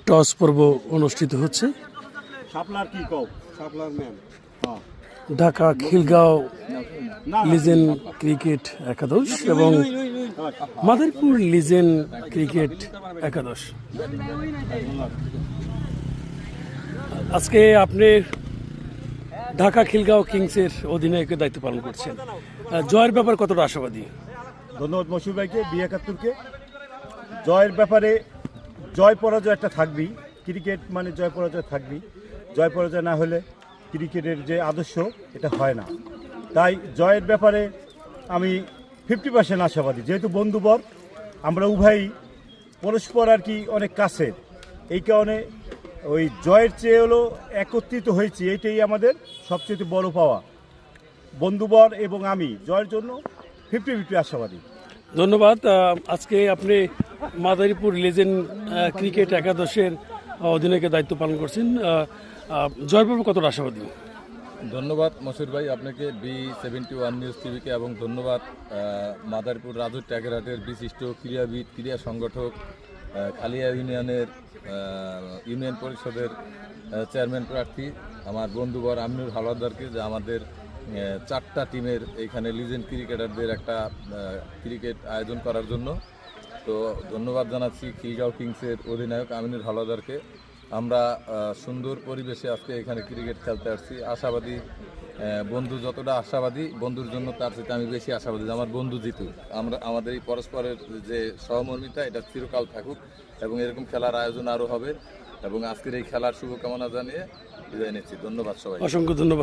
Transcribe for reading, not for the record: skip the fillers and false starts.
Toss পর্ব অনুষ্ঠিত হচ্ছে। ঢাকা খিলগাঁও লিজেন্ড ক্রিকেট একাদশ এবং মাদারীপুর লিজেন্ড ক্রিকেট একাদশ। আজকে আপনি ঢাকা খিলগাঁও কিংসের অধিনায়কের দায়িত্ব পালন করছেন, জয়ের ব্যাপার কতটা আশাবাদী? ধন্যবাদ মশুর ভাইকে, বি71-কে। জয়ের ব্যাপারে জয় পরাজয় একটা থাকবেই, ক্রিকেট মানে জয় পরাজয় থাকবেই। জয় পরাজয় না হলে ক্রিকেটের যে আদর্শ এটা হয় না। তাই জয়ের ব্যাপারে আমি 50% আশাবাদী, যেহেতু বন্ধুবর আমরা উভয়ই পরস্পর আর কি অনেক কাছের। এই কারণে ওই জয়ের চেয়ে হলো একত্রিত হয়েছি, এইটাই আমাদের সবচেয়ে বড় পাওয়া। বন্ধুবর এবং আমি জয়ের জন্য 50-50 আশাবাদী। ধন্যবাদ। আজকে আপনি মাদারীপুর লিজেন্ড ক্রিকেট একাদশের অধিনায়কের দায়িত্ব পালন করছেন, জয়ের ব্যাপারে কতটা আশাবাদী? ধন্যবাদ মশুর ভাই আপনাকে, বি71 নিউজ টিভিকে, এবং ধন্যবাদ মাদারীপুর রাজু ট্যাগেরহাটের বিশিষ্ট ক্রীড়াবিদ, ক্রীড়া সংগঠক, খালিয়া ইউনিয়নের ইউনিয়ন পরিষদের চেয়ারম্যান প্রার্থী আমার বন্ধুবর আমিনুর হাওলাদারকে, যে আমাদের 4টা টিমের এইখানে লিজেন্ড ক্রিকেটারদের একটা ক্রিকেট আয়োজন করার জন্য। তো ধন্যবাদ জানাচ্ছি খিলগাঁও কিংসের অধিনায়ক আমিনুর হাওলাদারকে। আমরা সুন্দর পরিবেশে আজকে এখানে ক্রিকেট খেলতে আসছি, আশাবাদী। বন্ধু যতটা আশাবাদী, বন্ধুর জন্য তার সাথে আমি বেশি আশাবাদী যে আমার বন্ধু জিতুক। আমাদের এই পরস্পরের যে সহমর্মিতা এটা চিরকাল থাকুক এবং এরকম খেলার আয়োজন আরও হবে। এবং আজকের এই খেলার শুভকামনা জানিয়ে বিদায় নিচ্ছি। ধন্যবাদ সবাই, অসংখ্য ধন্যবাদ।